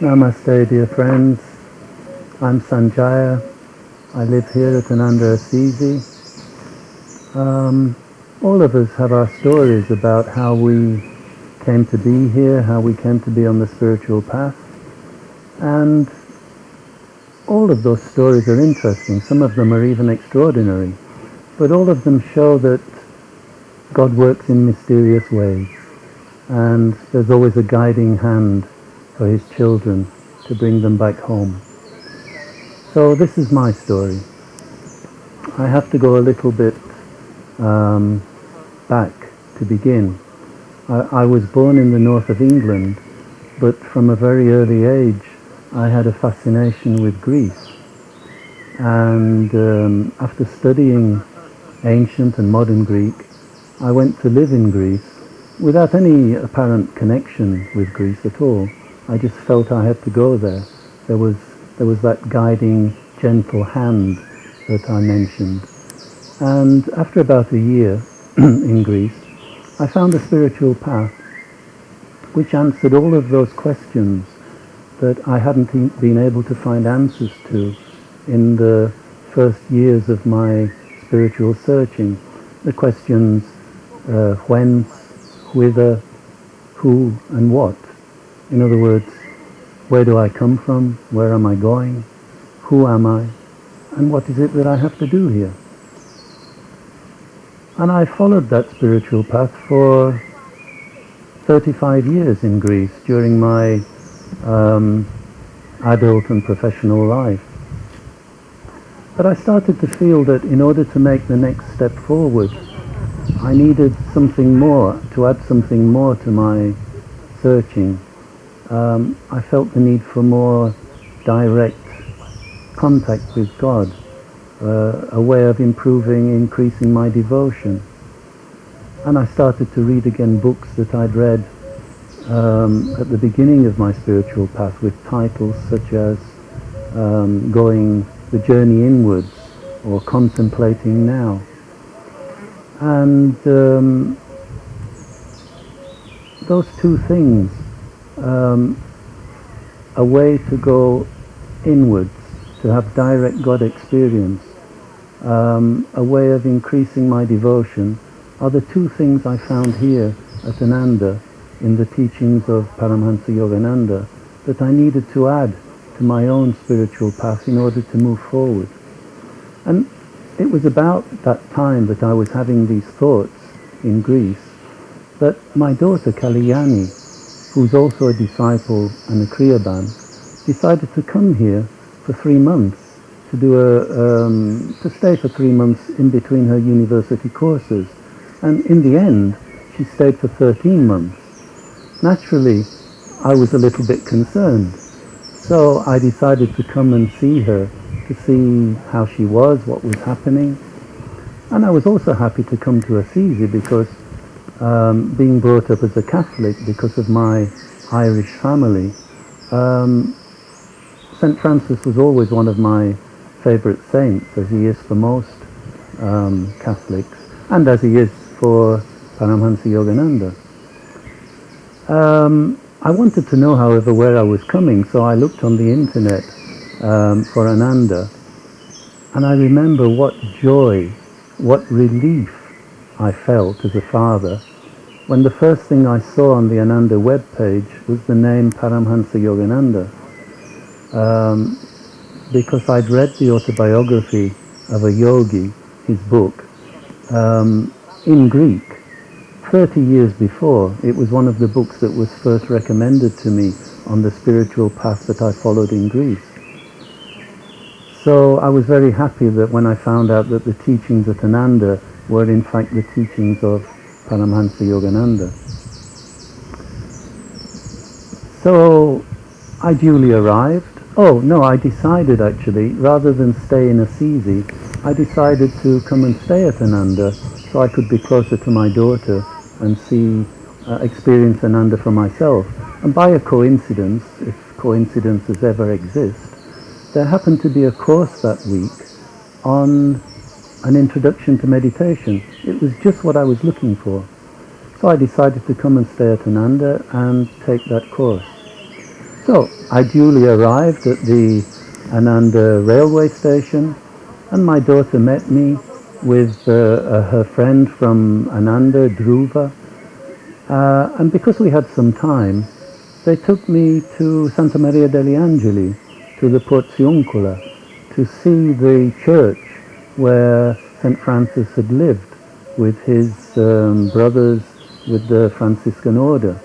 Namaste, dear friends. I'm Sanjaya. I live here at Ananda Assisi. All of us have our stories about how we came to be here, how we came to be on the spiritual path. And all of those stories are interesting. Some of them are even extraordinary. But all of them show that God works in mysterious ways. And there's always a guiding hand for his children to bring them back home. So this is my story. I have to go a little bit back to begin. I was born in the north of England, but from a very early age I had a fascination with Greece. And after studying ancient and modern Greek, I went to live in Greece without any apparent connection with Greece at all. I just felt I had to go there. There was that guiding, gentle hand that I mentioned. And after about a year in Greece, I found a spiritual path which answered all of those questions that I hadn't been able to find answers to in the first years of my spiritual searching. The questions whence, whither, who and what. In other words, where do I come from? Where am I going? Who am I? And what is it that I have to do here? And I followed that spiritual path for 35 years in Greece during my adult and professional life. But I started to feel that in order to make the next step forward, I needed something more, to add something more to my searching. I felt the need for more direct contact with God, a way of increasing my devotion. And I started to read again books that I'd read at the beginning of my spiritual path, with titles such as The Journey Inwards or Contemplating Now. And those two things, a way to go inwards, to have direct God experience, a way of increasing my devotion, are the two things I found here at Ananda in the teachings of Paramahansa Yogananda that I needed to add to my own spiritual path in order to move forward. And it was about that time that I was having these thoughts in Greece that my daughter Kalyani, who's also a disciple and a Kriyaban, decided to come here for 3 months to stay for 3 months in between her university courses. And in the end, she stayed for 13 months. Naturally, I was a little bit concerned. So I decided to come and see her, to see how she was, what was happening. And I was also happy to come to Assisi because being brought up as a Catholic because of my Irish family, St. Francis was always one of my favourite saints, as he is for most Catholics, and as he is for Paramahansa Yogananda. I wanted to know, however, where I was coming, so I looked on the internet for Ananda, and I remember what joy, what relief I felt as a father when the first thing I saw on the Ananda webpage was the name Paramahansa Yogananda, because I'd read the autobiography of a yogi, his book, in Greek 30 years before. It was one of the books that was first recommended to me on the spiritual path that I followed in Greece. So I was very happy that when I found out that the teachings at Ananda were in fact the teachings of Paramahansa Yogananda. So I duly arrived. Oh no, I decided actually, rather than stay in Assisi, I decided to come and stay at Ananda so I could be closer to my daughter and experience Ananda for myself. And by a coincidence, if coincidences ever exist, there happened to be a course that week on an introduction to meditation. It was just what I was looking for. So I decided to come and stay at Ananda and take that course. So I duly arrived at the Ananda railway station, and my daughter met me with her friend from Ananda, Dhruva, and because we had some time, they took me to Santa Maria degli Angeli, to the Porziuncola, to see the church where St. Francis had lived with his brothers with the Franciscan order.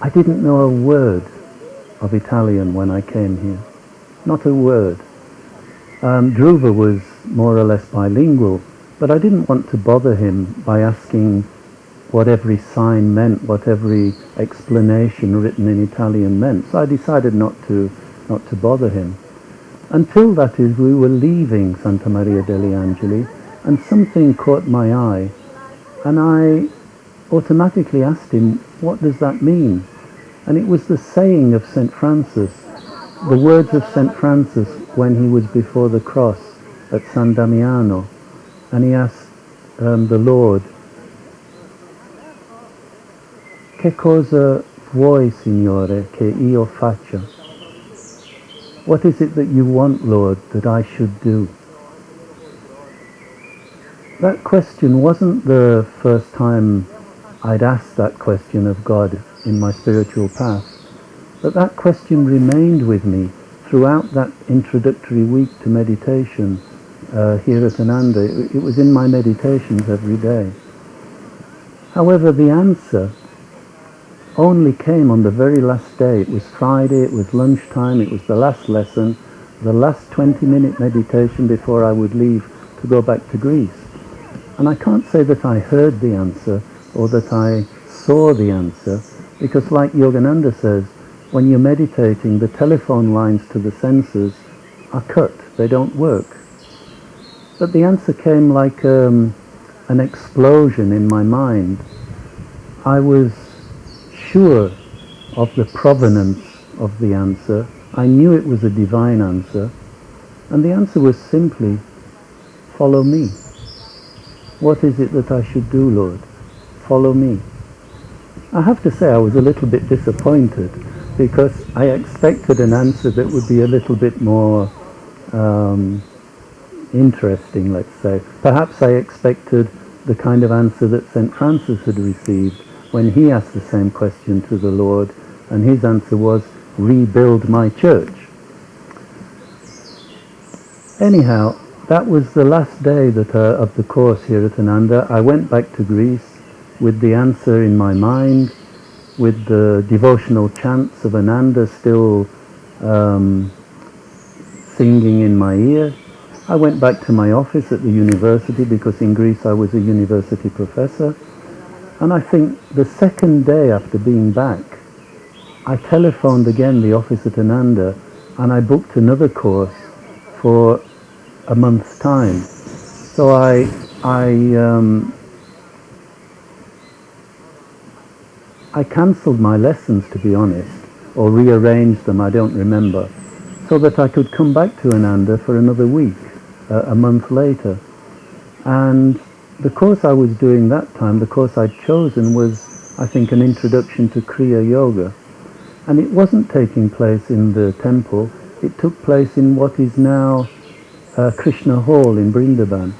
I didn't know a word of Italian when I came here. Not a word. Dhruva was more or less bilingual, but I didn't want to bother him by asking what every sign meant, what every explanation written in Italian meant. So I decided not to bother him. Until, that is, we were leaving Santa Maria degli Angeli, and something caught my eye, and I automatically asked him, what does that mean? And it was the saying of St. Francis, the words of St. Francis when he was before the cross at San Damiano, and he asked the Lord, "Che cosa vuoi, Signore, che io faccia?" What is it that you want, Lord, that I should do? That question wasn't the first time I'd asked that question of God in my spiritual path, but that question remained with me throughout that introductory week to meditation here at Ananda. It was in my meditations every day. However, the answer only came on the very last day. It was Friday, it was lunchtime, it was the last lesson, the last 20-minute meditation before I would leave to go back to Greece. And I can't say that I heard the answer or that I saw the answer, because like Yogananda says, when you're meditating, the telephone lines to the senses are cut, they don't work. But the answer came like an explosion in my mind. I was sure of the provenance of the answer. I knew it was a divine answer, and the answer was simply, follow me. What is it that I should do, Lord? Follow me. I have to say I was a little bit disappointed, because I expected an answer that would be a little bit more interesting, let's say. Perhaps I expected the kind of answer that St. Francis had received when he asked the same question to the Lord, and his answer was, rebuild my church. Anyhow, that was the last day of the course here at Ananda. I went back to Greece with the answer in my mind, with the devotional chants of Ananda still singing in my ear. I went back to my office at the university, because in Greece I was a university professor. And I think the second day after being back, I telephoned again the office at Ananda, and I booked another course for a month's time. So I cancelled my lessons, to be honest, or rearranged them, I don't remember, so that I could come back to Ananda for another week, a month later. And the course I was doing that time, the course I'd chosen, was, I think, an introduction to Kriya Yoga. And it wasn't taking place in the temple, it took place in what is now Krishna Hall in Vrindavan.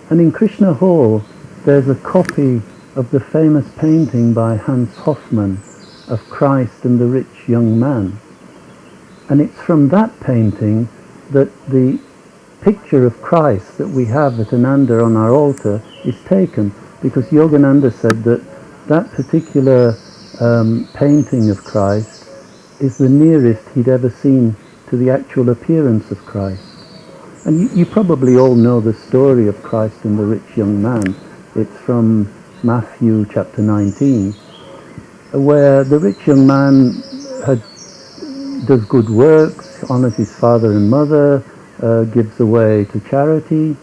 And in Krishna Hall, there's a copy of the famous painting by Hans Hofmann of Christ and the rich young man. And it's from that painting that the picture of Christ that we have at Ananda on our altar is taken, because Yogananda said that that particular painting of Christ is the nearest he'd ever seen to the actual appearance of Christ. And you probably all know the story of Christ and the rich young man. It's from Matthew chapter 19, where the rich young man does good works, honors his father and mother, gives away to charity,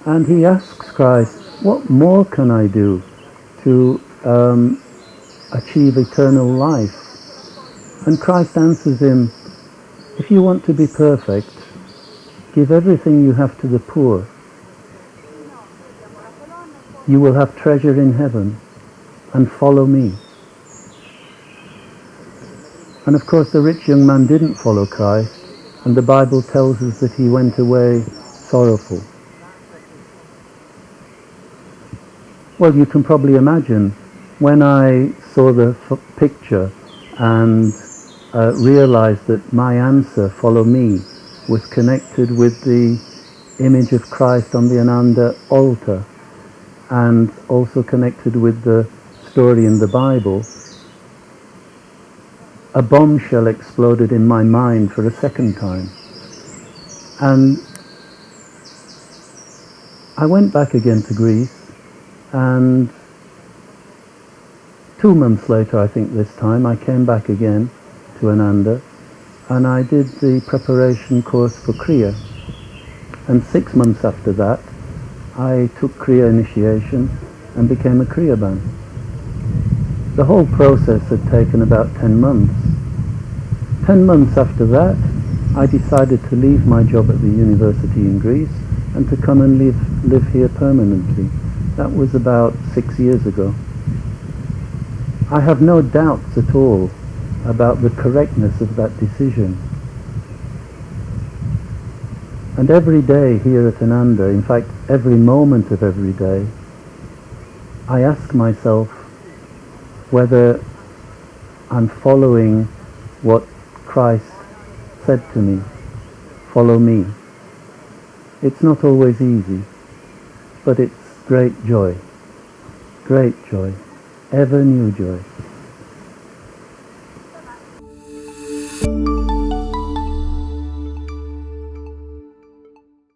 and he asks Christ, what more can I do to achieve eternal life? And Christ answers him, if you want to be perfect, give everything you have to the poor. You will have treasure in heaven, and follow me. And of course the rich young man didn't follow Christ, and the Bible tells us that he went away sorrowful. Well, you can probably imagine, when I saw the picture and realized that my answer, follow me, was connected with the image of Christ on the Ananda altar, and also connected with the story in the Bible, a bombshell exploded in my mind for a second time. And I went back again to Greece, and 2 months later, I think this time, I came back again to Ananda, and I did the preparation course for Kriya. And 6 months after that, I took Kriya initiation and became a Kriyaban. The whole process had taken about 10 months. 10 months after that, I decided to leave my job at the university in Greece and to come and live here permanently. That was about 6 years ago. I have no doubts at all about the correctness of that decision. And every day here at Ananda, in fact every moment of every day, I ask myself whether I'm following what Christ said to me, follow me. It's not always easy, but it's great joy, ever new joy.